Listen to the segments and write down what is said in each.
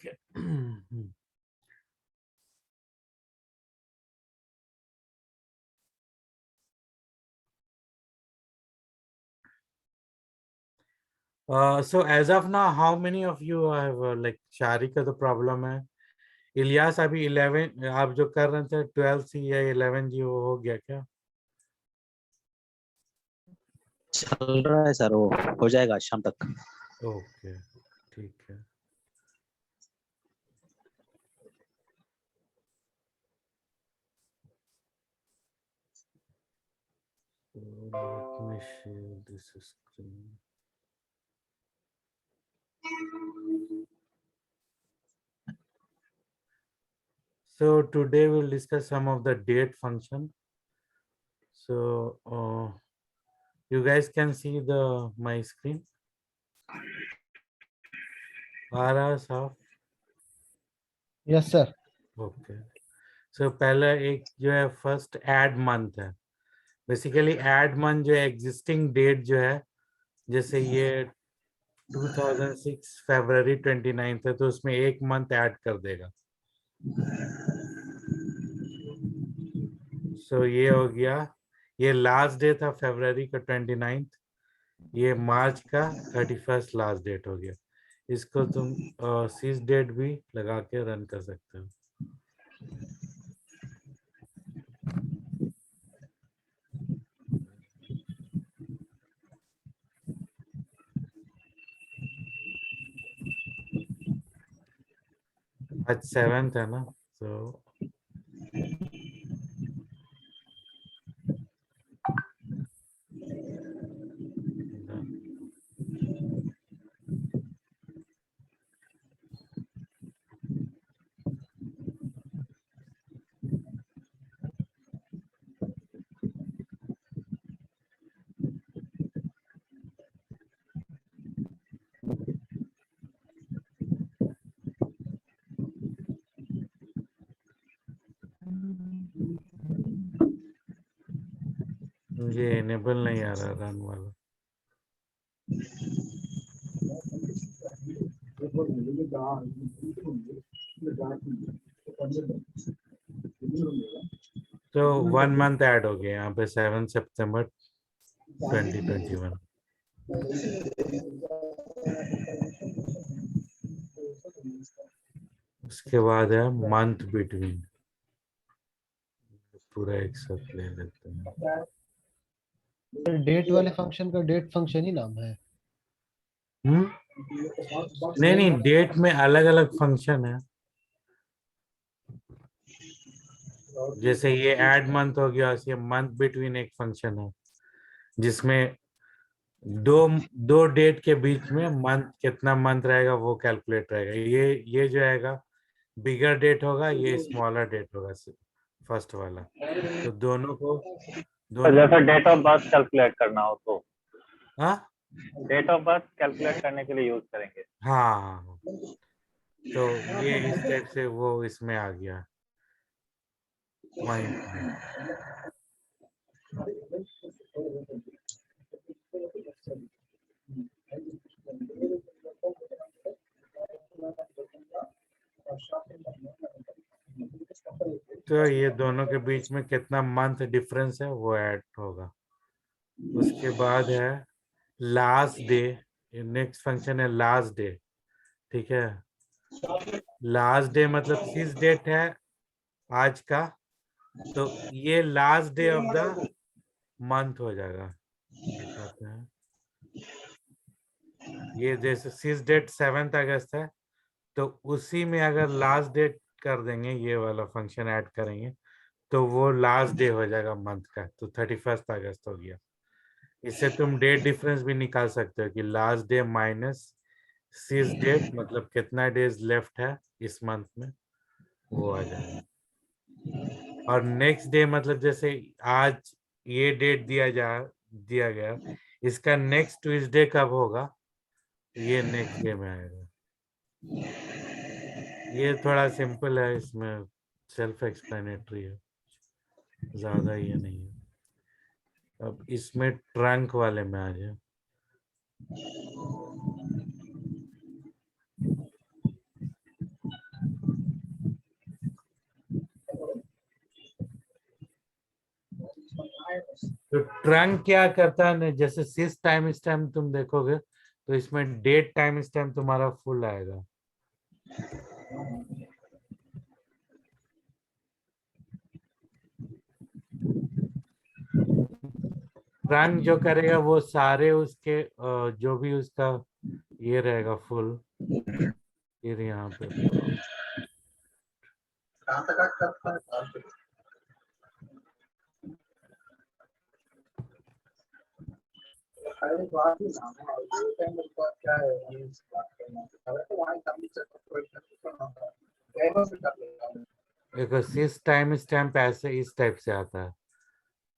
Okay. So as of now, how many of you have like शारी का तो problem है. इलियास अभी 11 आप जो कर रहे थे 12 सी या 11 जी वो हो गया क्या? चल रहा है सर, वो हो जाएगा शाम तक. ओके ठीक है. So let me share this screen. So today we'll discuss some of the date function. So you guys can see the my screen. Ara साफ. Yes sir. ओके. सो पहला एक जो है फर्स्ट ऐड मंथ है. Basically add month जो है existing date जो है, जैसे ये 2006 फरवरी 29 है तो उसमें एक मंथ ऐड कर देगा. सो ये हो गया. ये लास्ट डे था फरवरी का 29. ये मार्च का 31 लास्ट डेट हो गया. इसको तुम सीज डेट भी लगा के रन कर सकते हो. आज 7th है ना, तो मुझे एनेबल नहीं आ रहा रन वाला. तो 1 मंथ ऐड हो गया यहाँ पे 7 सितंबर 2021. उसके बाद है मंथ बिटवीन. पूरा एक साथ ले लेते हैं. डेट वाले फंक्शन का डेट फंक्शन ही नाम है. नहीं नहीं, डेट में अलग अलग फंक्शन है. जैसे ये ऐड मंथ हो गया, ये मंथ बिटवीन एक फंक्शन है जिसमें दो दो डेट के बीच में मंथ कितना मंथ रहेगा वो कैलकुलेट रहेगा. ये जो आएगा बिगर डेट होगा, ये स्मॉलर डेट होगा फर्स्ट वाला. तो दोनों जैसे डेट ऑफ बर्थ कैलकुलेट करना हो तो हाँ डेट ऑफ बर्थ कैलकुलेट करने के लिए यूज करेंगे. हाँ. तो ये इस टाइप से वो इसमें आ गया पॉइंट में. तो ये दोनों के बीच में कितना मंथ डिफरेंस है वो ऐड होगा. उसके बाद है लास्ट डे. नेक्स्ट फंक्शन है लास्ट डे. ठीक है. लास्ट डे मतलब 6 डेट है आज का, तो ये last day of the month हो जाएगा. दिखाते हैं. ये जैसे 6 डेट 7 अगस्त है, तो उसी में अगर लास्ट डेट कर देंगे, ये वाला फंक्शन ऐड करेंगे तो वो लास्ट डे हो जाएगा मंथ का. तो 31 अगस्त हो गया. इससे तुम डेट डिफरेंस भी निकाल सकते हो कि लास्ट डे माइनस 6 डेट मतलब कितना डेज लेफ्ट है इस मंथ में, वो आ जाएगा. और नेक्स्ट डे मतलब जैसे आज ये डेट दिया गया, इसका नेक्स्ट ट्यूसडे कब होगा, ये नेक्स्ट डे में आएगा. ये थोड़ा सिंपल है, इसमें सेल्फ एक्सप्लेनेटरी है, ज्यादा ये नहीं है. अब इसमें ट्रंक वाले में आ जाए. तो ट्रंक क्या करता है ना, जैसे सिस टाइम स्टैम्प तुम देखोगे तो इसमें डेट टाइम स्टैम्प तुम्हारा फुल आएगा। ट्रंक जो करेगा वो सारे उसके जो भी उसका ये रहेगा फुल, फिर यहाँ पे एक सिस टाइम स्टैम्प ऐसे इस टाइप से आता है,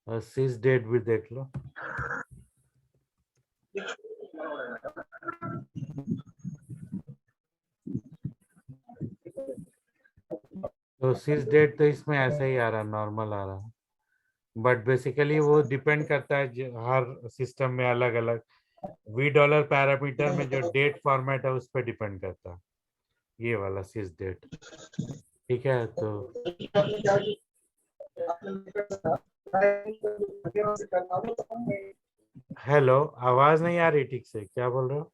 और सिस डेट भी देख लो। तो सिस डेट तो इसमें ऐसे ही आ रहा है, नॉर्मल आ रहा है, बट बेसिकली वो डिपेंड करता है हर सिस्टम में अलग अलग। वी डॉलर पैरामीटर में जो डेट फॉर्मेट है उस पर डिपेंड करता है ये वाला सिस डेट। ठीक है, तो हेलो, आवाज नहीं आ रही ठीक से, क्या बोल रहे हो?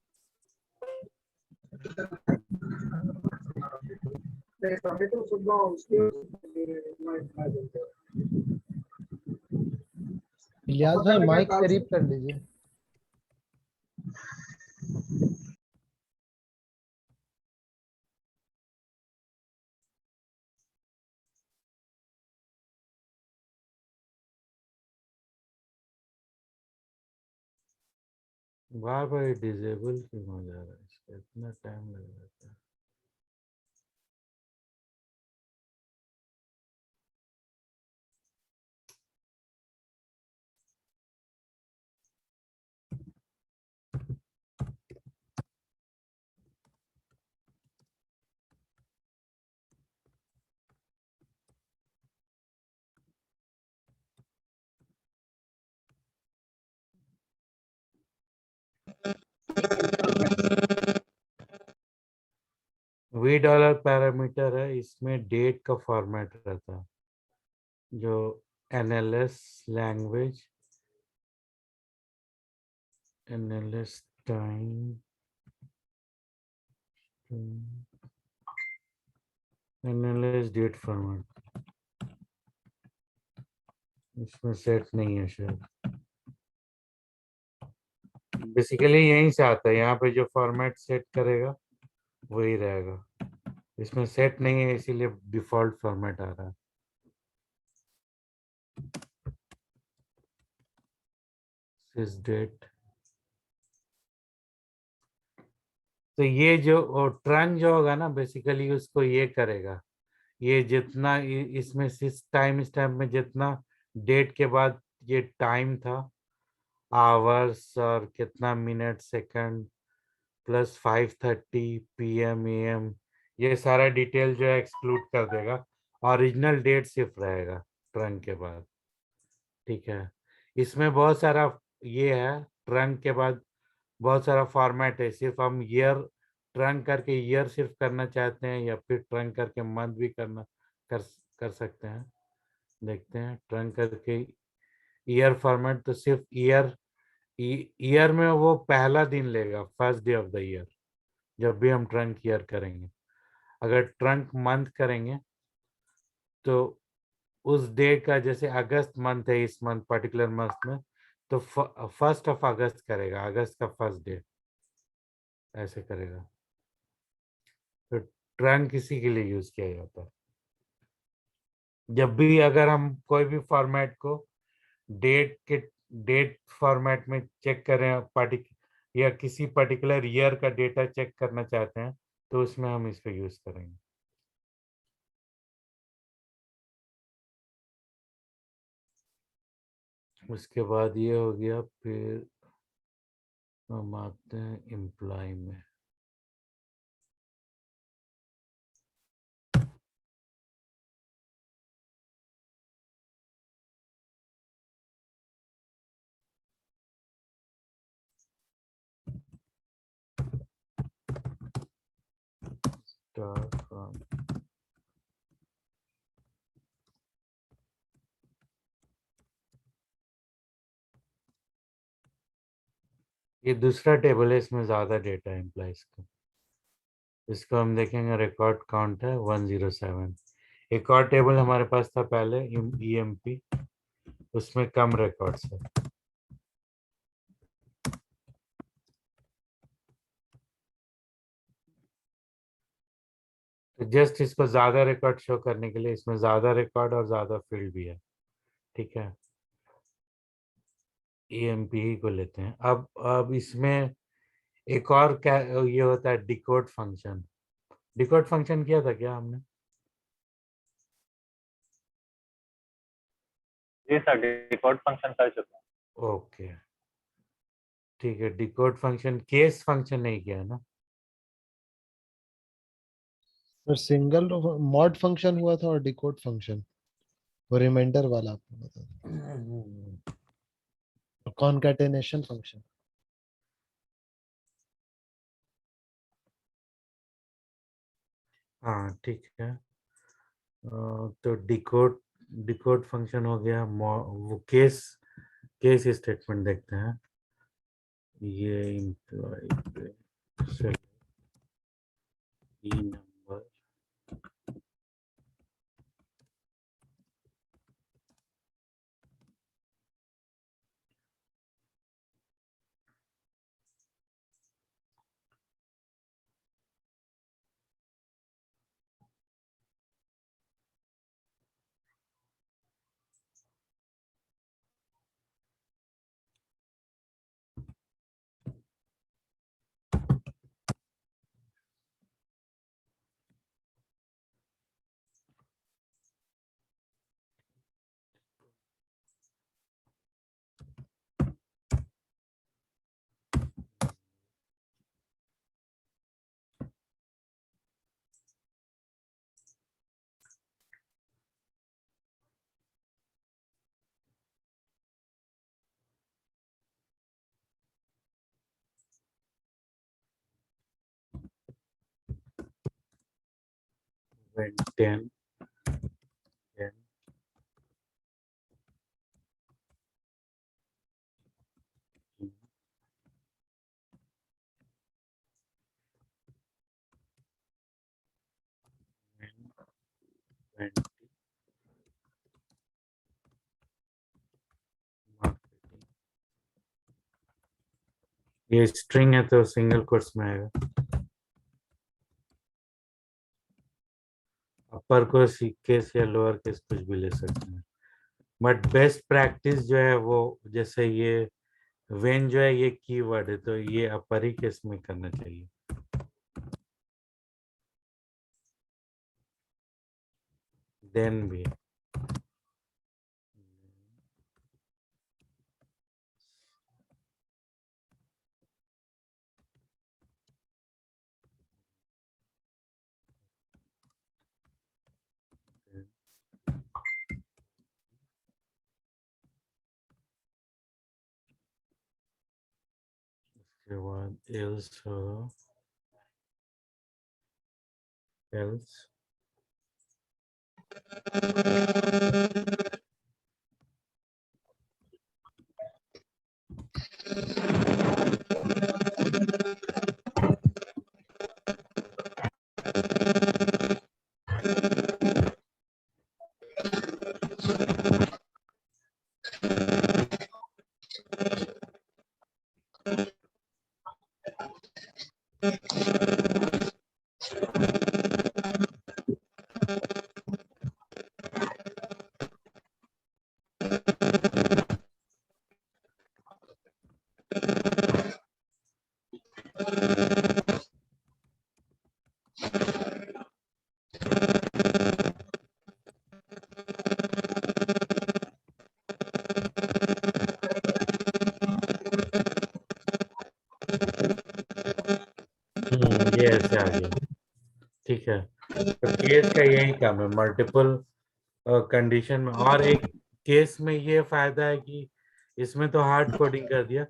इलियास भाई माइक करीब कर लीजिए। बार बार डिजेबल क्यों हो जा रहा है, इसका इतना टाइम लग जाता है। वी डॉलर पैरामीटर है, इसमें डेट का फॉर्मेट रहता है, जो NLS language, NLS time, NLS date format इसमें सेट नहीं है शायद। बेसिकली यहीं से आता है, यहाँ पे जो फॉर्मेट सेट करेगा वही रहेगा, इसमें सेट नहीं है इसीलिए डिफॉल्ट फॉर्मेट आ रहा है। सिस डेट, तो ये जो ट्रंक जो होगा ना बेसिकली उसको ये करेगा, ये जितना इसमें सिस टाइम स्टैम्प में जितना डेट के बाद ये टाइम था, आवर्स और कितना minute second plus 5:30 PM AM, ये सारा डिटेल जो है एक्सक्लूड कर देगा, ओरिजिनल डेट सिर्फ रहेगा ट्रंक के बाद। ठीक है, इसमें बहुत सारा ये है, ट्रंक के बाद बहुत सारा फॉर्मेट है, सिर्फ हम ईयर ट्रंक करके ईयर सिर्फ करना चाहते हैं या फिर ट्रंक करके मंथ भी करना कर कर सकते हैं। देखते हैं ट्रंक करके ईयर फॉर्मेट, तो सिर्फ ईयर, ईयर में वो पहला दिन लेगा, first day of the year, जब भी हम ट्रंक ईयर करेंगे। अगर ट्रंक मंथ करेंगे तो उस डे का, जैसे अगस्त मंथ है, इस मंथ पर्टिकुलर मंथ में, तो 1 अगस्त करेगा, अगस्त का फर्स्ट डे ऐसे करेगा। तो ट्रंक इसी के लिए यूज किया जाता है, जब भी अगर हम कोई भी फॉर्मेट को डेट के डेट फॉर्मेट में चेक करें, या किसी पर्टिकुलर ईयर का डेटा चेक करना चाहते हैं तो उसमें हम इसको यूज करेंगे। उसके बाद ये हो गया, फिर हम आते हैं एम्प्लॉय में। स्टार्ट फ्रॉम ये दूसरा टेबल है, इसमें ज्यादा डेटा है एम्प्लॉइज का। इसको हम देखेंगे, रिकॉर्ड काउंट है 107। एक और टेबल हमारे पास था पहले EMP, उसमें कम रिकॉर्ड्स है। तो जस्ट इसको ज्यादा रिकॉर्ड शो करने के लिए इसमें ज्यादा रिकॉर्ड और ज्यादा फील्ड भी है, ठीक है। EMP ही को लेते हैं। अब इसमें एक और क्या ये होता है, डिकोड फंक्शन। डिकोड फंक्शन किया था क्या हमने? जी सर, डिकोड फंक्शन कर चुका हूँ। ओके ठीक है, डिकोड फंक्शन। केस फंक्शन नहीं किया ना? फिर सिंगल मॉड फंक्शन हुआ था और डिकोड फंक्शन, वो रिमाइंडर वाला आपको बता, कॉन्कैटेनेशन फंक्शन। हाँ ठीक है। तो डिकोड डिकोड फंक्शन हो गया। वो केस केस स्टेटमेंट देखते हैं। ये एम्प्लॉय नंबर when 10 20 marketing। ये स्ट्रिंग है तो सिंगल कोट्स में आएगा। अपर कोर्स केस या लोअर केस कुछ भी ले सकते हैं, बट बेस्ट प्रैक्टिस जो है वो, जैसे ये वेन जो है ये कीवर्ड है, तो ये अपर ही केस में करना चाहिए। देन भी उसके बाद एल्स एल्स ये ऐसे आ गया, ठीक है। तो केस का यही काम है, मल्टीपल कंडीशन में। और एक केस में ये फायदा है कि इसमें तो हार्ड कोडिंग कर दिया,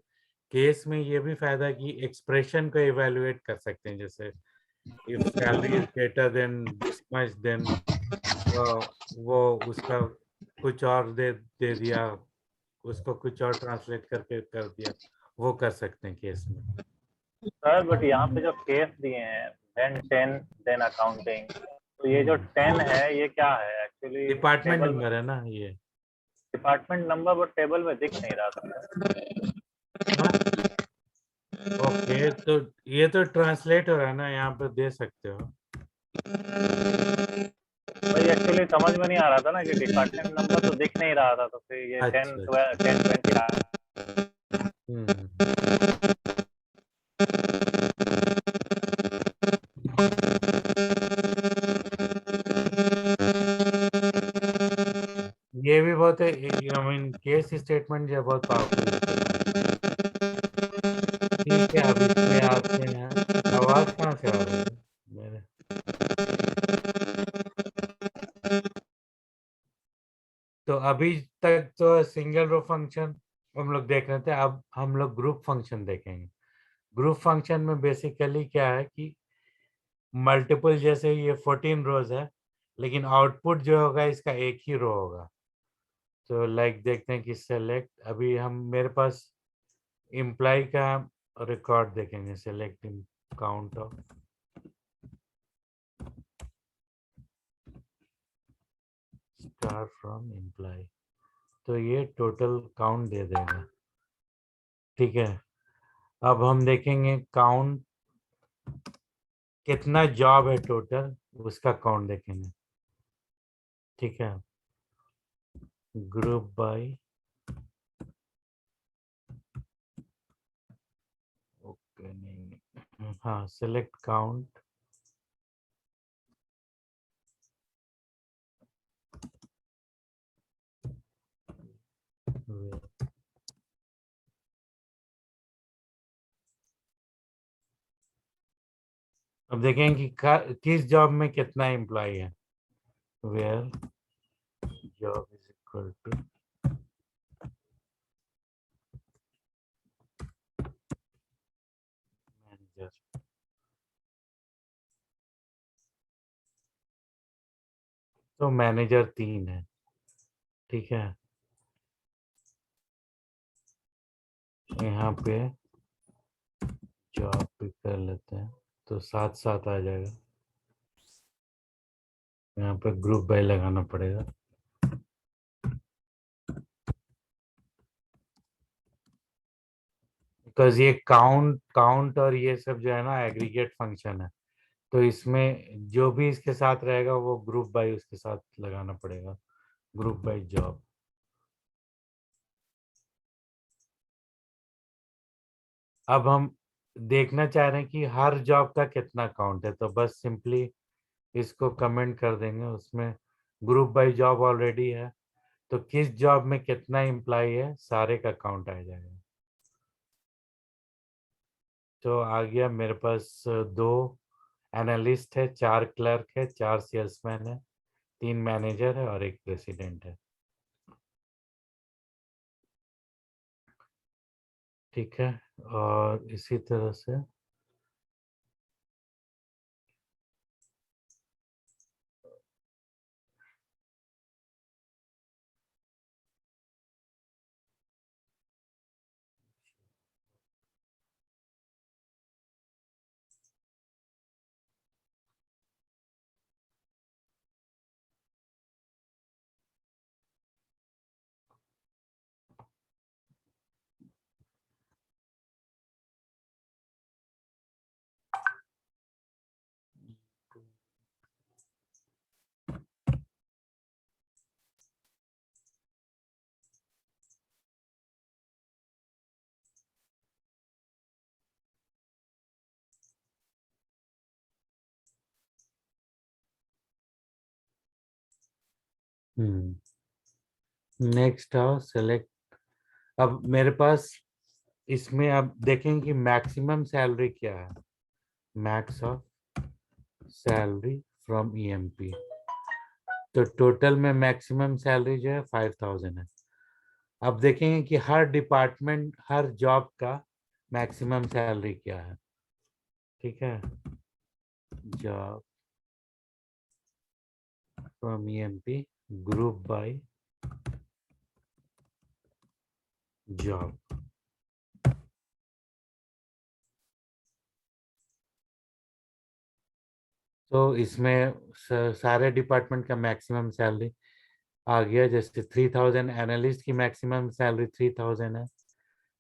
केस में ये भी फायदा है कि एक्सप्रेशन को इवेलुएट कर सकते हैं। जैसे if salary is greater than this much, then वो उसका कुछ और दे दिया, उसको कुछ और ट्रांसलेट करके कर दिया, वो कर सकते हैं केस में। सर बट यहाँ पे जो केस दिए हैं देन 10 देन अकाउंटिंग, तो ये जो 10 है ये क्या है एक्चुअली? डिपार्टमेंट टेबल में नंबर है ना ये। डिपार्टमेंट नंबर वो टेबल में दिख नहीं रहा था। ओके, तो ये तो ट्रांसलेट हो रहा है ना, यहाँ पर दे सकते हो। भाई एक्चुअली समझ में नहीं आ रहा था ना कि डिपार्टमेंट नंबर तो दिख नहीं रहा था, तो फिर ये 10 अच्छा, 12 10 20 हम्म। ये भी बहुत है, आई मीन केस स्टेटमेंट जो बहुत पावरफुल स्टेटमेंट। ठीक है, अब इसमें आते हैं। आवाज कहाँ से आ रही है मेरे? तो अभी तक तो सिंगल रो फंक्शन हम लोग देख रहे थे, अब हम लोग ग्रुप फंक्शन देखेंगे। ग्रुप फंक्शन में बेसिकली क्या है कि मल्टीपल, जैसे ये 14 रोज है, लेकिन आउटपुट जो होगा इसका एक ही रो होगा। तो लाइक देखते हैं कि सेलेक्ट, अभी हम मेरे पास इम्प्लाई का रिकॉर्ड देखेंगे। Select count of star from imply, तो ये टोटल काउंट दे देगा। ठीक है, अब हम देखेंगे काउंट कितना जॉब है टोटल, उसका काउंट देखेंगे। ठीक है, ग्रुप बाय, ओके नहीं, हाँ सेलेक्ट काउंट, अब देखें कि किस जॉब में कितना एम्प्लॉय है। Where job is equal to manager, तो मैनेजर 3 है। ठीक है, यहाँ पे जॉब भी कर लेते हैं, तो 7 7 आ जाएगा। यहाँ पे ग्रुप बाय लगाना पड़ेगा। बिकॉज ये काउंट और ये सब जो है ना एग्रीगेट फंक्शन है, तो इसमें जो भी इसके साथ रहेगा वो ग्रुप बाय उसके साथ लगाना पड़ेगा, ग्रुप बाय जॉब। अब हम देखना चाह रहे हैं कि हर जॉब का कितना काउंट है, तो बस सिंपली इसको कमेंट कर देंगे। उसमें ग्रुप बाय जॉब ऑलरेडी है, तो किस जॉब में कितना एम्प्लॉय है सारे का काउंट आ जाएगा। तो आ गया मेरे पास 2 एनालिस्ट है, 4 क्लर्क है, 4 सेल्समैन है, 3 मैनेजर है और 1 प्रेसिडेंट है। ठीक है, और इसी तरह से नेक्स्ट आओ सेलेक्ट। अब मेरे पास इसमें अब देखें कि मैक्सिमम सैलरी क्या है। Max of salary from EMP, तो टोटल में मैक्सिमम सैलरी जो है 5000 है। अब देखेंगे कि हर डिपार्टमेंट हर जॉब का मैक्सिमम सैलरी क्या है। ठीक है, job from EMP group by job. तो इसमें सारे डिपार्टमेंट का मैक्सिमम सैलरी आ गया। जैसे 3000 एनालिस्ट की मैक्सिमम सैलरी 3000 है,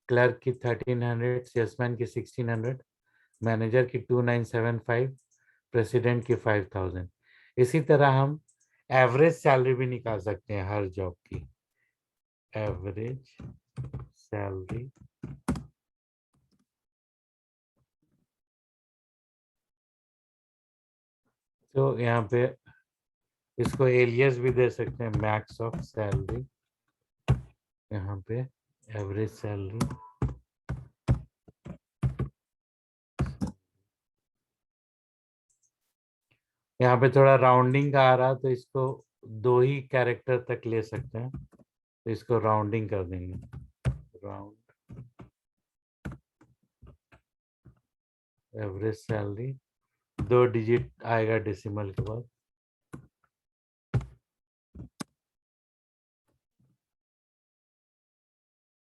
क्लर्क की 1300, सेल्समैन की 1600, मैनेजर की 2975, प्रेसिडेंट की 5000। इसी तरह हम एवरेज सैलरी भी निकाल सकते हैं हर जॉब की। एवरेज सैलरी तो यहाँ पे इसको एलियस भी दे सकते हैं, मैक्स ऑफ सैलरी। यहाँ पे एवरेज सैलरी, यहाँ पे थोड़ा राउंडिंग का आ रहा तो इसको 2 ही कैरेक्टर तक ले सकते हैं, तो इसको राउंडिंग कर देंगे। राउंड एवरेज सैलरी 2 डिजिट आएगा डेसिमल के बाद।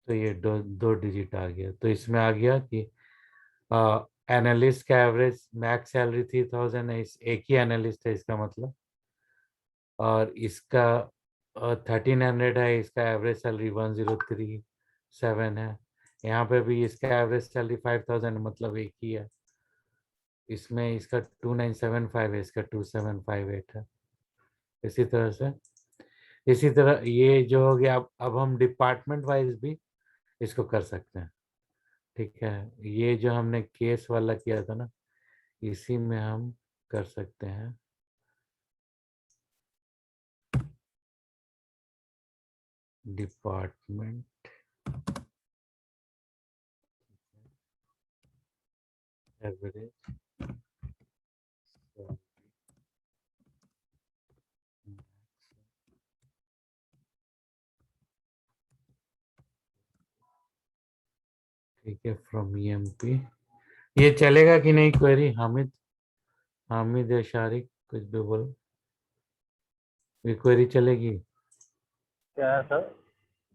तो ये दो डिजिट आ गया। तो इसमें आ गया कि एनालिस्ट का एवरेज मैक्स सैलरी 3000 है, इस एक ही एनालिस्ट है इसका मतलब, और इसका 1300 है, इसका एवरेज सैलरी 1037 है। यहाँ पे भी इसका एवरेज सैलरी 5000 मतलब एक ही है। इसमें इसका 2975 है, इसका 2758 है। इसी तरह से, इसी तरह ये जो हो गया। अब हम डिपार्टमेंट वाइज भी इसको कर सकते हैं। ठीक है, ये जो हमने केस वाला किया था ना, इसी में हम कर सकते हैं। डिपार्टमेंट एवरेज, ठीक है, फ्रॉम ईएमपी। ये चलेगा कि नहीं क्वेरी? हामिद, हामिद या शारिक कुछ भी बोलो। ये क्वेरी चलेगी? क्या है सर?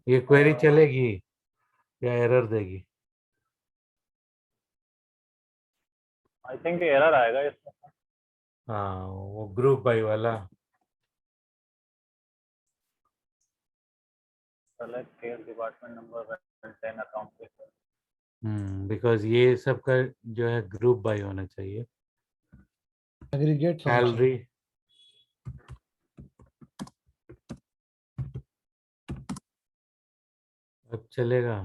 ये क्वेरी चलेगी या एरर देगी? आई थिंक एरर आएगा इसमें। हाँ, वो ग्रुप बाई वाला। Select case department number 10 account. Because ये सब का जो है ग्रुप बाई होना चाहिए। Aggregate function. सैलरी अब चलेगा?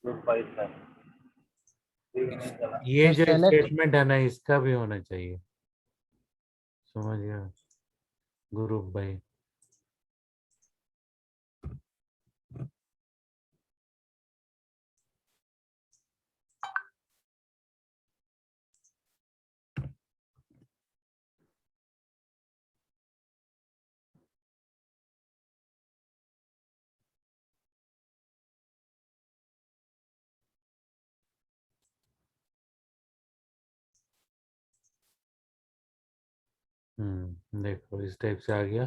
ग्रुप वाइज है। ठीक नहीं चला। ये सर जो सेलेक्ट स्टेटमेंट है ना, इसका भी होना चाहिए। समझ गया? Group by. देखो इस टाइप से आ गया,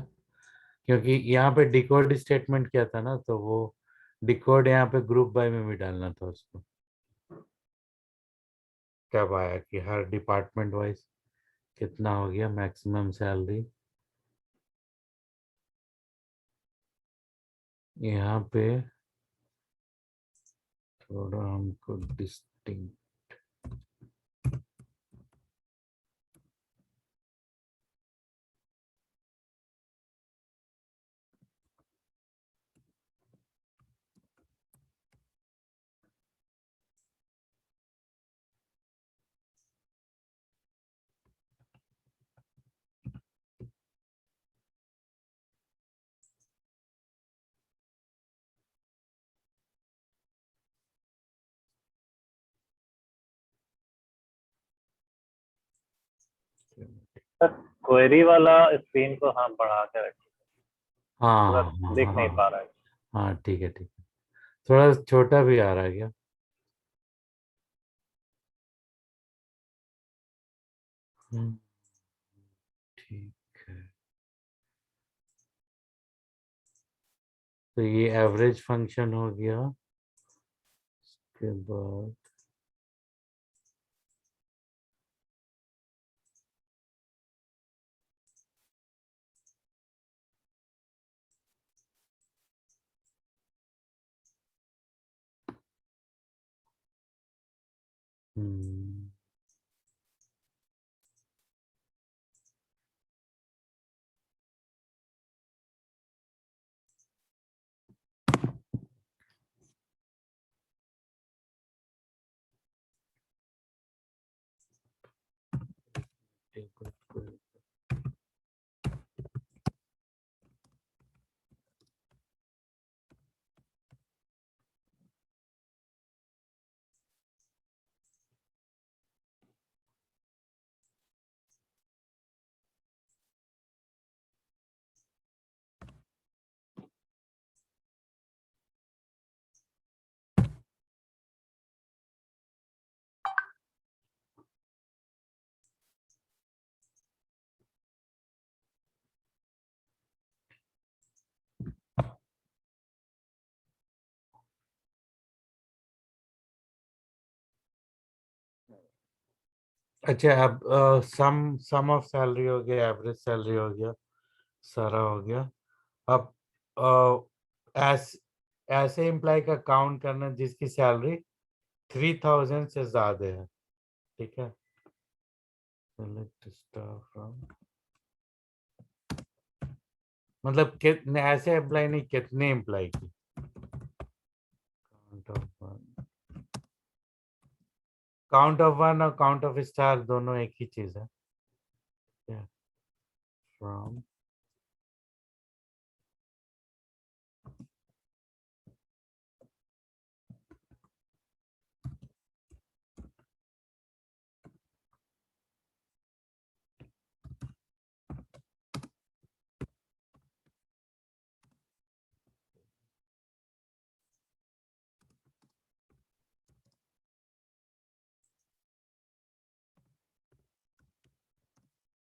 क्योंकि यहाँ पे डिकोड स्टेटमेंट किया था ना, तो वो डिकोड यहाँ पे ग्रुप बाय में भी डालना था उसको। कब आया कि हर डिपार्टमेंट वाइज कितना हो गया मैक्सिमम सैलरी। यहाँ पे थोड़ा हमको डिस्टिंक्ट, सर क्वेरी वाला स्क्रीन को हाँ बढ़ा के रखिए। हाँ पूरा हाँ दिख हाँ नहीं हाँ पा रहा है। हाँ, ठीक है ठीक है। थोड़ा छोटा भी आ रहा है क्या? हम्म, ठीक है। तो ये एवरेज फंक्शन हो गया। उसके बाद हम्म, अच्छा अब सम ऑफ सैलरी हो गया, एवरेज सैलरी हो गया, सारा हो गया। अब ऐस ऐसे एम्प्लॉय का काउंट करना जिसकी सैलरी 3000 से ज्यादा है, ठीक है। Select star from, मतलब कितने ऐसे एम्प्लॉय नहीं, कितने एम्प्लॉय की। काउंट ऑफ वन और काउंट ऑफ स्टार दोनों एक ही चीज है। फ्रॉम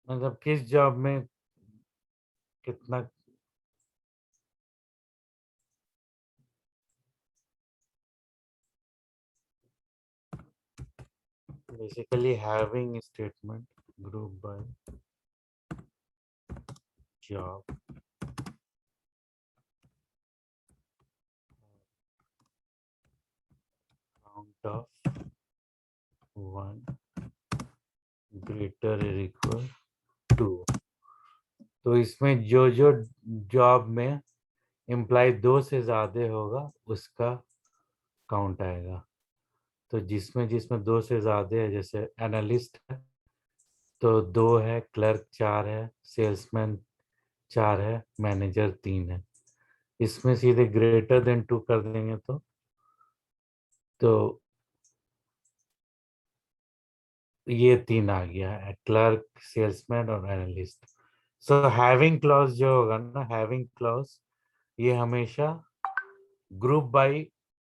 मतलब किस जॉब में कितना। Basically having statement group by job, count of one greater equal to. तो इसमें जो जो जॉब में एम्प्लॉय 2 से ज्यादा होगा उसका काउंट आएगा। तो जिसमें जिसमें 2 से ज्यादा है, जैसे एनालिस्ट है तो 2 है, क्लर्क 4 है, सेल्समैन 4 है, मैनेजर 3 है। इसमें सीधे ग्रेटर देन 2 कर देंगे तो ये 3 आ गया, क्लर्क, सेल्समैन और एनालिस्ट। सो हैविंग क्लॉज जो होगा ना, हैविंग क्लॉज ये हमेशा ग्रुप बाय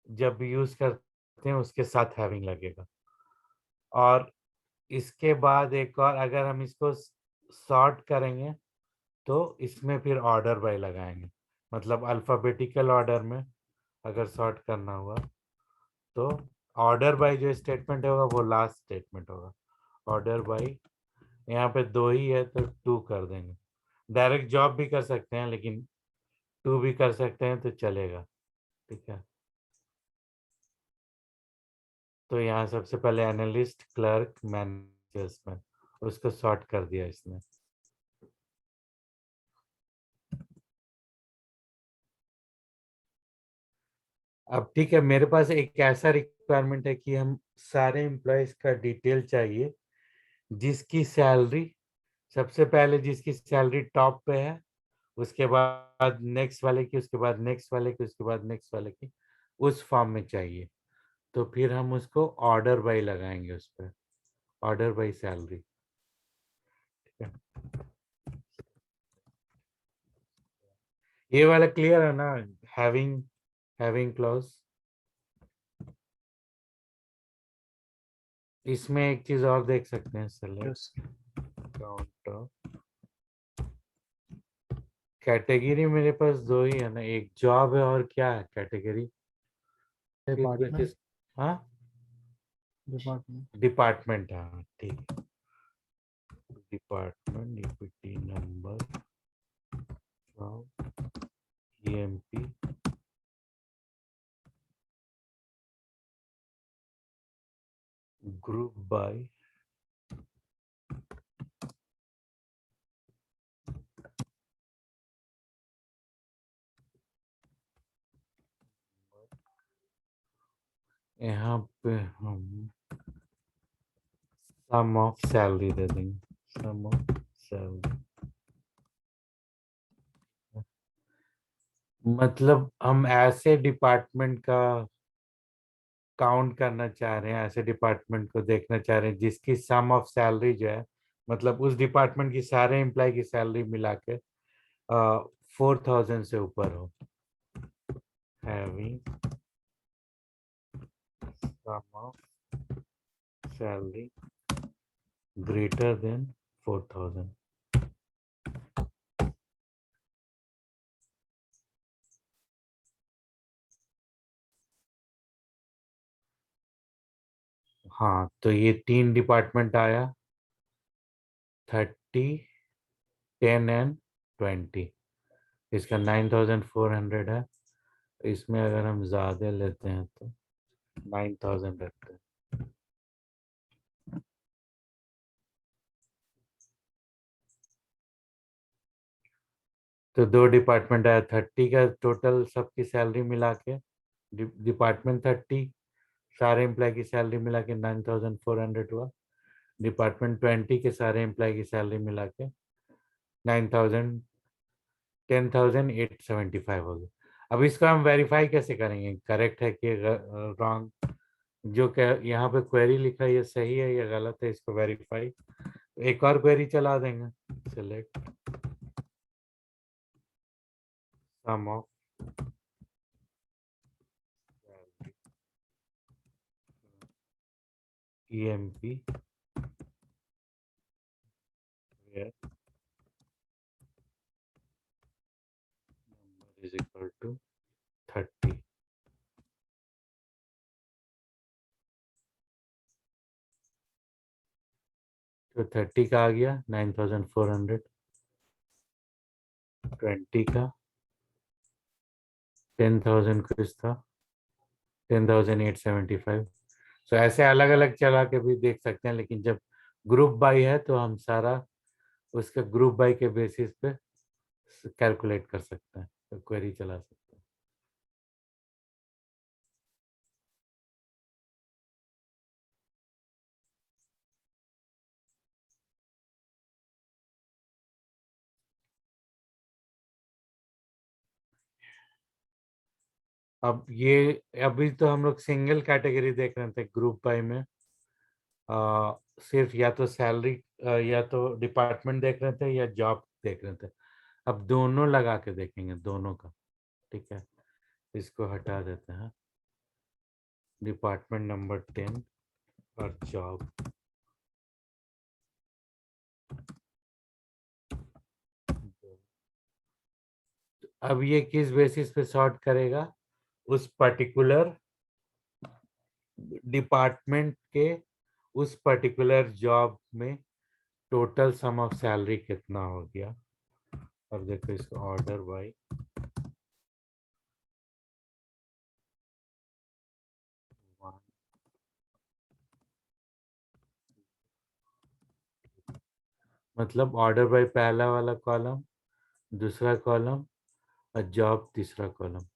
जब यूज करते हैं उसके साथ हैविंग लगेगा। और इसके बाद एक और, अगर हम इसको सॉर्ट करेंगे तो इसमें फिर ऑर्डर बाय लगाएंगे। मतलब अल्फाबेटिकल ऑर्डर में अगर सॉर्ट करना हुआ तो ऑर्डर बाय जो स्टेटमेंट होगा वो लास्ट स्टेटमेंट होगा। ऑर्डर बाय यहाँ पे 2 ही है तो 2 कर देंगे। डायरेक्ट जॉब भी कर सकते हैं लेकिन 2 भी कर सकते हैं तो चलेगा, ठीक है। तो यहाँ सबसे पहले एनालिस्ट, क्लर्क, मैनेजर्स में उसको सॉर्ट कर दिया इसने। अब ठीक है, मेरे पास एक ऐसा रिक्वायरमेंट है कि हम सारे एम्प्लॉयज का डिटेल चाहिए जिसकी सैलरी, सबसे पहले जिसकी सैलरी टॉप पे है, उसके बाद नेक्स्ट वाले की, उसके बाद नेक्स्ट वाले की, उसके बाद नेक्स्ट वाले की, उस फॉर्म में चाहिए। तो फिर हम उसको ऑर्डर बाय लगाएंगे उस पर, ऑर्डर बाय सैलरी, ठीक है। ये वाला क्लियर है ना, हैविंग हैविंग क्लॉज। इसमें एक चीज और देख सकते हैं, सेलेक्ट काउंट कैटेगरी। मेरे पास 2 ही है ना, एक जॉब है और क्या है कैटेगरी। डिपार्टमेंट, हाँ डिपार्टमेंट। डिपार्टमेंट, हाँ ठीक है। Department ईपीटी number EMP group by यहाँ पे हम सम ऑफ सैलरी दे देंगे, सम ऑफ सैलरी। मतलब हम ऐसे डिपार्टमेंट का काउंट करना चाह रहे हैं, ऐसे डिपार्टमेंट को देखना चाह रहे हैं जिसकी सम ऑफ सैलरी जो है, मतलब उस डिपार्टमेंट की सारे एम्प्लॉय की सैलरी मिला के 4,000 से ऊपर हो। Having sum of salary greater than 4,000। हाँ, तो ये 3 डिपार्टमेंट आया, 30, 10 एंड 20। इसका 9,400 है। इसमें अगर हम ज्यादा लेते हैं तो 9,000 रखते हैं। तो 2 डिपार्टमेंट आया, 30 का टोटल सबकी सैलरी मिला के, डिपार्टमेंट 30 सारे एम्प्लॉय की सैलरी मिला के 9,400 हुआ। डिपार्टमेंट 20 के सारे एम्प्लॉय की सैलरी मिला के 9,000 10,875 हो गया। अब इसको हम वेरीफाई कैसे करेंगे, करेक्ट है कि रॉन्ग? जो यहाँ पे क्वेरी लिखा है ये सही है या गलत है, इसको वेरीफाई। एक और क्वेरी चला देंगे, select sum of EMP where number is equal to 30। तो 30 का आ गया 9,400, 20 का 10,000 कुछ था, 10,875। सो ऐसे अलग अलग चला के भी देख सकते हैं, लेकिन जब ग्रुप बाई है तो हम सारा उसके ग्रुप बाई के बेसिस पे कैलकुलेट कर सकते हैं, तो क्वेरी चला सकते हैं। अब ये अभी तो हम लोग सिंगल कैटेगरी देख रहे थे ग्रुप बाई में, सिर्फ या तो सैलरी या तो डिपार्टमेंट देख रहे थे या जॉब देख रहे थे। अब दोनों लगा के देखेंगे, दोनों का। ठीक है, इसको हटा देते हैं, डिपार्टमेंट नंबर 10 और जॉब। अब ये किस बेसिस पे सॉर्ट करेगा, उस पर्टिकुलर डिपार्टमेंट के उस पर्टिकुलर जॉब में टोटल सम ऑफ सैलरी कितना हो गया। अब देखो इसको ऑर्डर बाय मतलब ऑर्डर बाय पहला वाला कॉलम, दूसरा कॉलम और जॉब तीसरा कॉलम।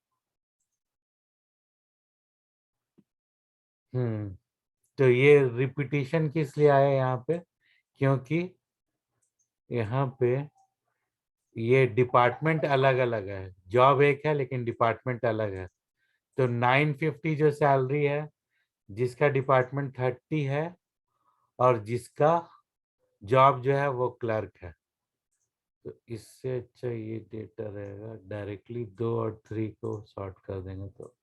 तो ये रिपीटिशन किस लिए आया यहाँ पे, क्योंकि यहाँ पे ये डिपार्टमेंट अलग अलग है, जॉब एक है लेकिन डिपार्टमेंट अलग है। तो 950 जो सैलरी है, जिसका डिपार्टमेंट 30 है और जिसका जॉब जो है वो क्लर्क है, तो इससे अच्छा ये डेटा रहेगा, डायरेक्टली 2 और 3 को सॉर्ट कर देंगे तो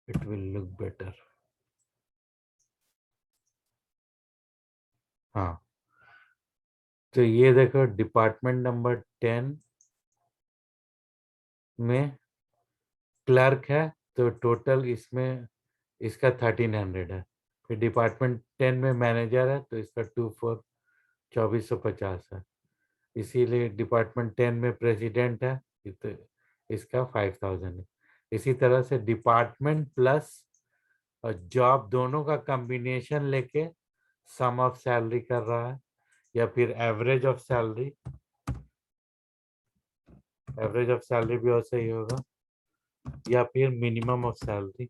इट विल लुक बेटर। हाँ, तो ये देखो डिपार्टमेंट नंबर 10 में क्लर्क है, तो टोटल इसमें इसका 1,300 है। फिर डिपार्टमेंट 10 में मैनेजर है, तो इसका 2450 है। इसीलिए डिपार्टमेंट 10 में प्रेसिडेंट है, तो इसका 5,000 है। इसी तरह से डिपार्टमेंट प्लस और जॉब दोनों का कॉम्बिनेशन लेके सम ऑफ सैलरी कर रहा है, या फिर average of salary, average of salary भी वैसे ही होगा, या फिर मिनिमम ऑफ सैलरी।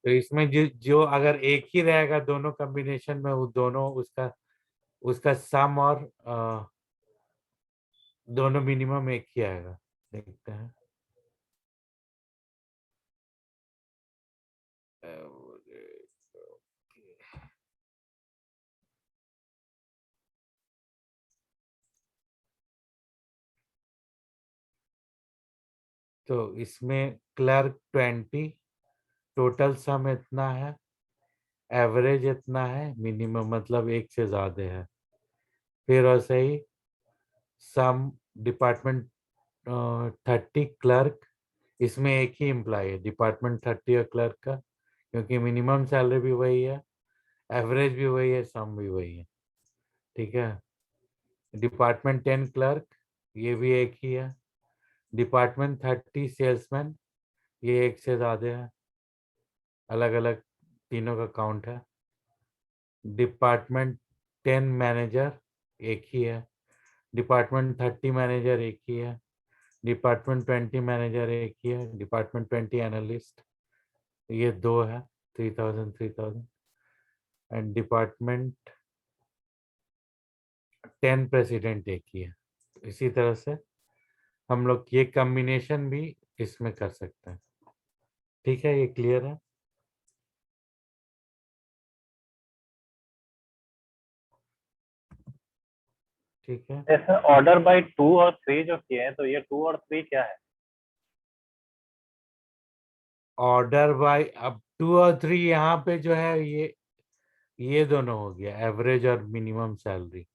तो इसमें जो अगर एक ही रहेगा दोनों कॉम्बिनेशन में, वो दोनों उसका सम और दोनों मिनिमम एक ही आएगा। देखते हैं। तो इसमें क्लर्क 20, टोटल सम इतना है, एवरेज इतना है, मिनिमम मतलब एक से ज्यादा है। फिर वैसे ही सम डिपार्टमेंट 30 क्लर्क, इसमें एक ही एम्प्लॉय है डिपार्टमेंट 30 और क्लर्क का, क्योंकि मिनिमम सैलरी भी वही है, एवरेज भी वही है, सम भी वही है। ठीक है। डिपार्टमेंट 10 क्लर्क, ये भी एक ही है। डिपार्टमेंट 30 सेल्समैन, ये एक से ज्यादा है, अलग अलग तीनों का काउंट है। डिपार्टमेंट 10 मैनेजर एक ही है, डिपार्टमेंट 30 मैनेजर एक ही है, डिपार्टमेंट 20 मैनेजर एक ही है, डिपार्टमेंट 20 एनालिस्ट, ये दो है, 3000 3000। एंड डिपार्टमेंट 10 प्रेसिडेंट एक ही है। इसी तरह से हम लोग ये कॉम्बिनेशन भी इसमें कर सकते हैं। ठीक है, ये क्लियर है? ठीक है। जैसे ऑर्डर बाय 2 और 3 जो किए हैं, तो ये 2 और 3 क्या है? ऑर्डर बाय, अब 2 और 3 यहाँ पे जो है, ये दोनों हो गया, एवरेज और मिनिमम सैलरी।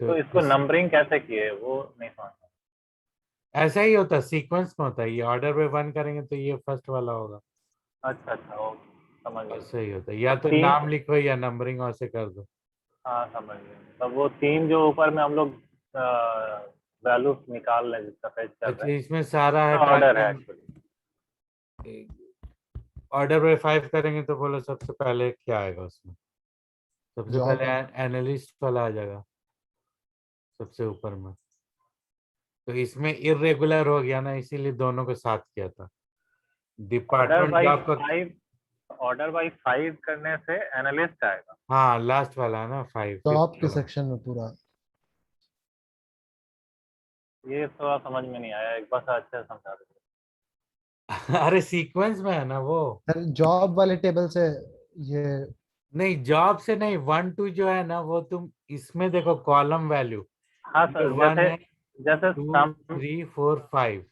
तो इसको नंबरिंग कैसे किए वो नहीं समझ। ऐसा ही होता है, सीक्वेंस में होता है। ये ऑर्डर बाय 1 करेंगे तो ये फर्स्ट वाला होगा, अच्छा अच्छा, ओके, समझ गया। ऐसा ही होता है। या तो तीन, नाम लिखो या नंबरिंग और से कर दो। हाँ समझ गया। तो वो 3 जो ऊपर में हम लोग वैल्यू निकाल रहे हैं, जिसका फेच कर अच्छा, रहे इसमें सारा है हैं, ऑर्डर है टाइमिंग। एक्चुअली। ऑर्डर बाय 5 करेंगे तो बोलो सबसे पहले क्या आएगा उसमें? सबसे जॉब पहले एनालिस्ट वाला आ जाएगा सबसे ऊपर में। तो इसमें इरेगुलर हो गया ना, इसीलिए दोनों को साथ किया था। ऑर्डर डिपार्टमेंट बाई जॉब का, 5, ऑर्डर बाई 5 करने से एनालिस्ट आएगा। हाँ लास्ट वाला है ना 5, जॉब 5th के वाला। सेक्शन में पूरा। ये थोड़ा समझ में नहीं आया, एक बार से अच्छे से समझा दीजिए। अरे सीक्वेंस में है ना वो। सर जॉब वाले टेबल से ये नहीं, जॉब से नहीं, 1 2 जो है ना वो तुम इसमें देखो, कॉलम वैल्यू। हाँ ये सर, 1 जैसे है, जैसे 2 सम, 3 4 5।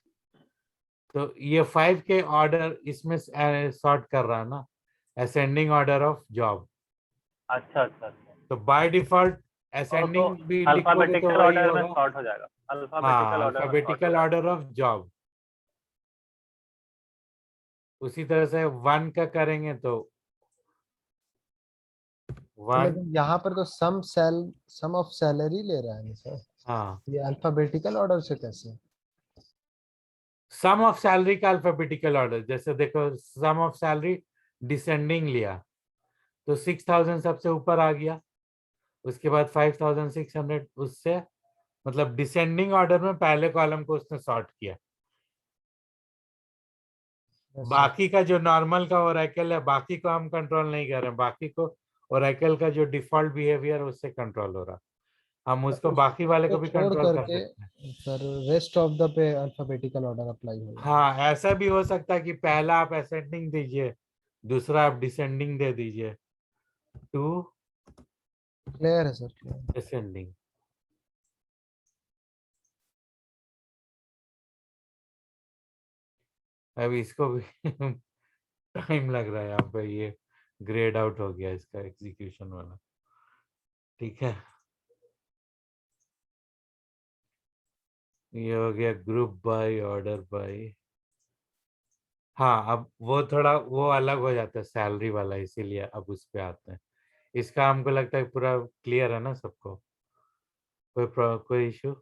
तो ये 5 के ऑर्डर इसमें सॉर्ट कर रहा है ना, असेंडिंग ऑर्डर ऑफ जॉब। अच्छा अच्छा अच्छा। तो बाय डिफॉल्ट और तो असेंडिंग भी लिखोगे तो अल्फाबेटिकल वही ऑर्डर में होगा। सॉर्ट हो जाएगा, अल्फाबेटिकल हाँ, ऑर्डर में सॉर्ट हो अल्फाबेटिकल जाएगा। Order of job. उसी तरह से 1 का करेंगे तो तो 1। लेकिन यहाँ पर तो सम ऑफ सैलरी ले रहा है ना सर। हाँ, ये अल्फाबेटिकल ऑर्डर से कैसे? सम ऑफ सैलरी का अल्फाबेटिकल ऑर्डर, जैसे देखो सम ऑफ सैलरी डिसेंडिंग लिया तो 6000 सबसे ऊपर आ गया, उसके बाद 5600, उससे मतलब डिसेंडिंग ऑर्डर में पहले कॉलम को उसने सॉर्ट किया। अच्छा, बाकी का जो नॉर्मल का ओरेकल है, बाकी को हम कंट्रोल नहीं कर रहे हैं, बाकी को ओरेकल का जो डिफॉल्ट बिहेवियर उससे कंट्रोल हो रहा, हम उसको बाकी वाले उसको को भी छोड़ कंट्रोल कर करके सकते हैं। Sir rest of the pay alphabetical order apply होगा। हाँ, ऐसा भी हो सकता है कि पहला आप असेंडिंग दीजिए, दूसरा आप डिसेंडिंग दे दीजिए, टू क्लियर है सर, क्लियर। असेंडिंग। अब इसको भी टाइम लग रहा है यहाँ पे, ये ग्रेड आउट हो गया इसका एग्जीक्यूशन वाला। ठीक है, ये हो गया ग्रुप बाय, ऑर्डर बाय। हाँ, अब वो थोड़ा वो अलग हो जाता है सैलरी वाला, इसीलिए अब उस पे आते हैं। इसका हमको लगता है पूरा क्लियर है ना सबको, कोई इशू?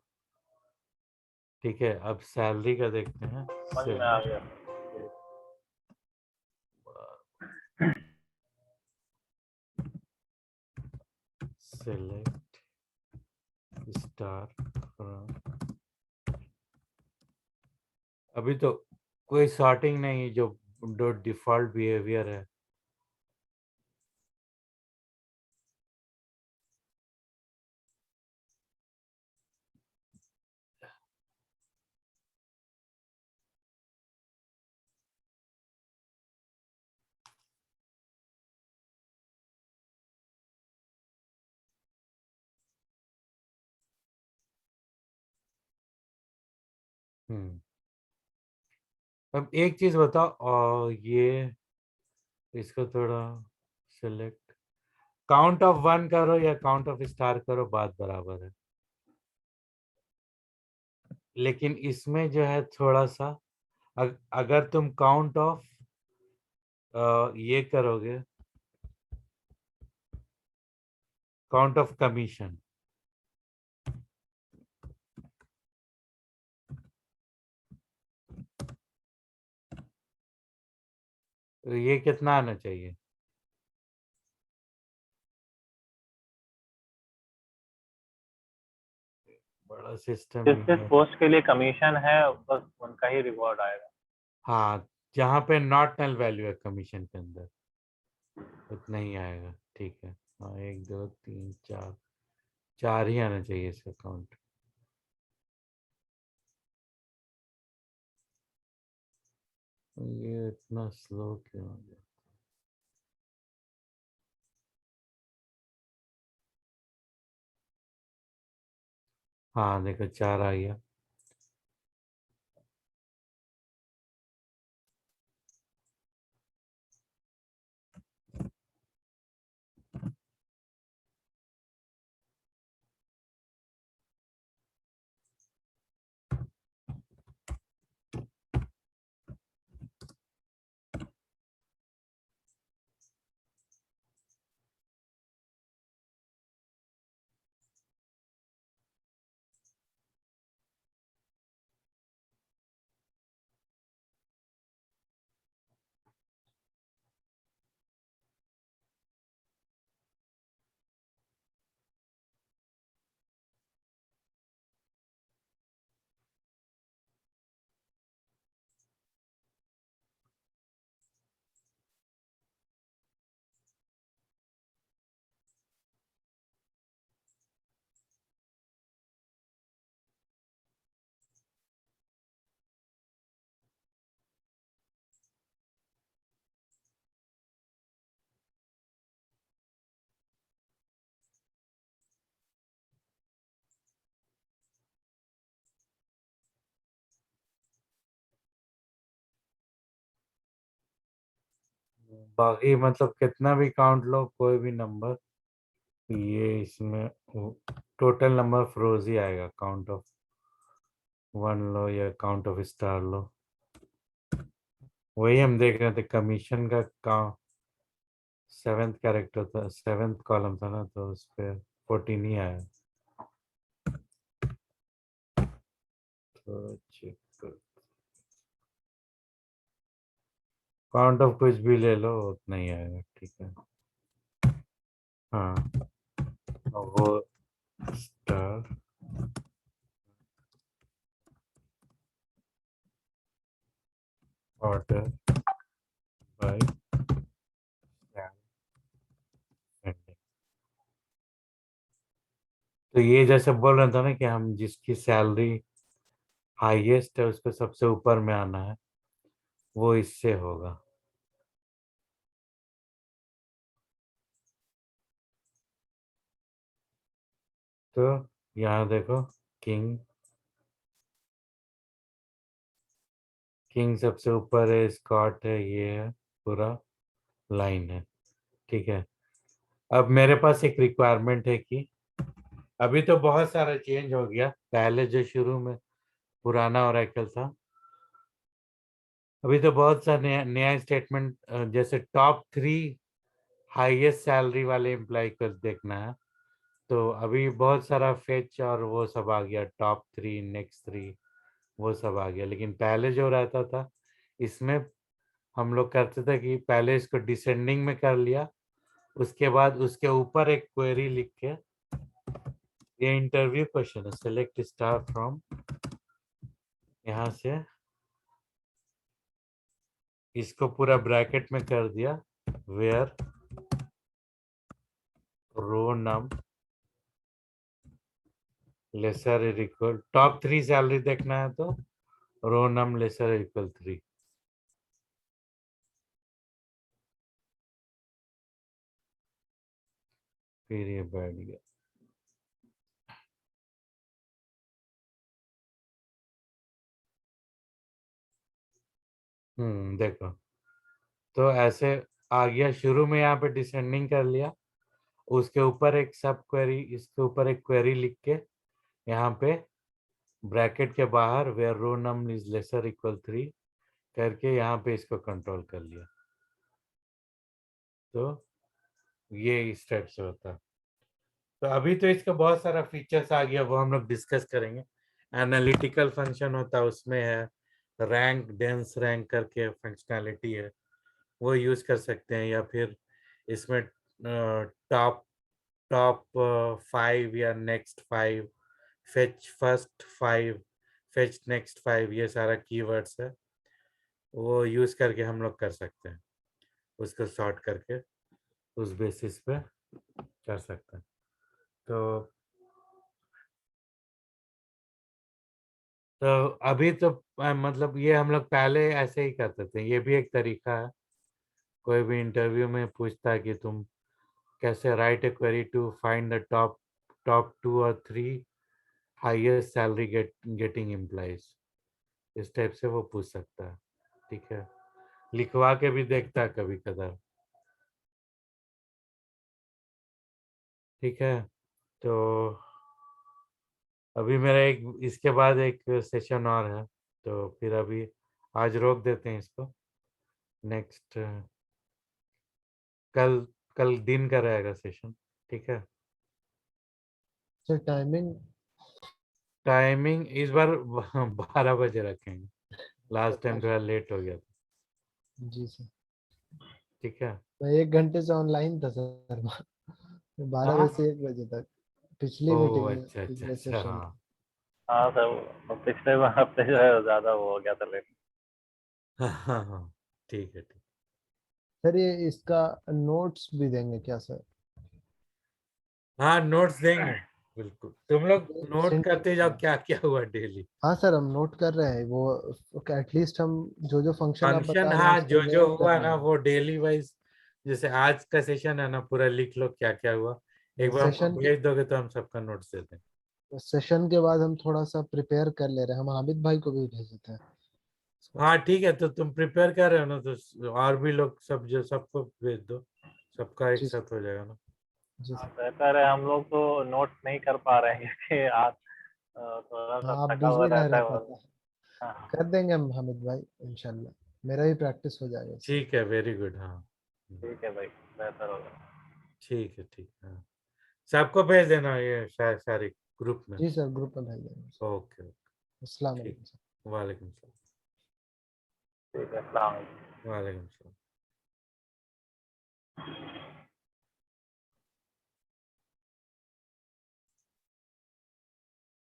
ठीक है, अब सैलरी का देखते हैं। समझ में आ गया। select star from, अभी तो कोई सॉर्टिंग नहीं है, जो डिफॉल्ट बिहेवियर है। अब एक चीज बताओ, और ये इसको थोड़ा सिलेक्ट, काउंट ऑफ 1 करो या काउंट ऑफ स्टार करो, बात बराबर है। लेकिन इसमें जो है थोड़ा सा, अगर तुम काउंट ऑफ ये करोगे, काउंट ऑफ कमीशन, तो ये कितना आना चाहिए? बड़ा सिस्टम जिस ही जिस है। पोस्ट के लिए कमीशन है बस उनका ही रिवॉर्ड आएगा। हाँ, जहाँ पे नॉट नल वैल्यू है कमीशन के अंदर, उतना ही आएगा। ठीक है, हाँ, 1 2 3 4, 4 ही आना चाहिए इसका काउंट। ये इतना स्लो क्यों हो गया? हाँ देखो, 4 आ गया। बाकी मतलब कितना भी काउंट लो, कोई भी नंबर, ये इसमें टोटल नंबर ऑफ रोज ही आएगा। काउंट ऑफ 1 लो या काउंट ऑफ स्टार लो, वही हम देख रहे थे। कमीशन का काउंट 7th कैरेक्टर था, 7th कॉलम था ना, तो उस पे 14 ही आया। तो चेक कर, काउंट ऑफ कुछ भी ले लो उतना ही आएगा। ठीक है, हाँ, और वो स्टार ऑर्डर बाय सेंडिंग। तो ये जैसे बोल रहे था ना कि हम जिसकी सैलरी हाईएस्ट है उसको सबसे ऊपर में आना है, वो इससे होगा। तो यहाँ देखो, किंग किंग सबसे ऊपर है, स्कॉट है, ये है, पूरा लाइन है। ठीक है, अब मेरे पास एक रिक्वायरमेंट है कि अभी तो बहुत सारा चेंज हो गया। पहले जो शुरू में पुराना ओरेकल था, अभी तो बहुत सा नया नया स्टेटमेंट, जैसे टॉप 3 हाईएस्ट सैलरी वाले एम्प्लॉय को देखना है, तो अभी बहुत सारा फेच और वो सब आ गया, टॉप 3 नेक्स्ट 3, वो सब आ गया। लेकिन पहले जो रहता था, इसमें हम लोग करते थे कि पहले इसको डिसेंडिंग में कर लिया, उसके बाद उसके ऊपर एक क्वेरी लिख के, ये इंटरव्यू क्वेश्चन है, सेलेक्ट स्टार फ्रॉम, यहाँ से इसको पूरा ब्रैकेट में कर दिया, where row num lesser equal, top 3 salary देखना है तो रो नम लेसर इक्वल 3। फिर ये बैठ गया। देखो तो ऐसे आ गया, शुरू में यहाँ पे डिसेंडिंग कर लिया, उसके ऊपर एक सब क्वेरी, इसके ऊपर एक क्वेरी लिख के यहाँ पे ब्रैकेट के बाहर where row num is lesser equal 3 करके यहाँ पे इसको कंट्रोल कर लिया। तो ये इस टाइप से होता है। तो अभी तो इसका बहुत सारा फीचर्स आ गया, वो हम लोग डिस्कस करेंगे। एनालिटिकल फंक्शन होता है, उसमें है रैंक, डेंस रैंक करके फंक्शनैलिटी है, वो यूज कर सकते हैं। या फिर इसमें टॉप टॉप 5 या next 5, fetch first 5, fetch next 5, ये सारा कीवर्ड्स है, वो यूज करके हम लोग कर सकते हैं, उसको सॉर्ट करके उस बेसिस पे कर सकते हैं। तो अभी तो मतलब ये हम लोग पहले ऐसे ही करते थे, ये भी एक तरीका है। कोई भी इंटरव्यू में पूछता है कि तुम कैसे write a query to find the top 2 और 3 हाईएस्ट सैलरी गेटिंग एम्प्लॉइज, इस टाइप से वो पूछ सकता है। ठीक है, लिखवा के भी देखता है कभी कदार। ठीक है, तो अभी मेरा एक इसके बाद एक सेशन और है, तो फिर अभी आज रोक देते हैं इसको। नेक्स्ट कल कल दिन का रहेगा सेशन। ठीक है, सर टाइमिंग? टाइमिंग इस बार 12 बजे रखेंगे, लास्ट टाइम थोड़ा लेट हो गया था। जी सर। ठीक है, मैं 1 घंटे से ऑनलाइन था सर, 12 बजे हाँ, से 1 बजे तक पिछली ओ मीटिंग में, अच्छा अच्छा पिछले अच्छा, सेशन। हाँ हाँ सर, वो पिछले हफ्ते जो है ज्यादा वो हो गया था लेट। हाँ हाँ हाँ, ठीक है ठीक। सर ये इसका नोट्स भी देंगे क्या सर? हाँ नोट्स देंगे, बिल्कुल। तुम लोग नोट सेंड करते जाओ क्या क्या हुआ डेली। हाँ सर, हम नोट कर रहे हैं वो, एटलीस्ट हम जो जो फंक्शन आप फंक्शन, बता रहे हैं हाँ, उसका जो जो नोट कर हुआ ना लेंगे। वो डेली वाइज, जैसे आज का सेशन है ना, पूरा लिख लो क्या क्या हुआ, एक बार हमको सेशन के भेज दोगे तो हम सबका नोट्स दे देंगे। सेशन के बाद हम थोड़ा सा प्रिपेयर कर ले रहे हैं, हम हामिद भाई को भी भेज देते हैं। हाँ ठीक है, तो तुम प्रिपेयर कर रहे हो ना, तो और भी लोग सब, जो सबको भेज दो, सबका एक जी साथ हो जाएगा ना। जी हाँ सर। बेहतर है, हम लोग तो नोट्स नहीं कर पा रहे हैं क्योंकि आज थोड़ा सा हाँ आप थका हुआ बिजी रह रहता रहे है हैं, और पता है। हाँ, कर देंगे हम हामिद भाई, इंशाल्लाह। मेरा भी प्रैक्टिस हो जाएगा इससे। ठीक है, वेरी गुड, हाँ। ठीक है भाई, बेहतर होगा। ठीक है ठीक है, हाँ। सबको भेज देना ये सारे ग्रुप में। जी सर, ग्रुप में भेज देंगे। ओके ओके, अस्सलाम ठीक। वालेकुम सर। वालेकुम सलाम। ठीक है, अस्सलाम वालेकुम। वालेकुम सलाम।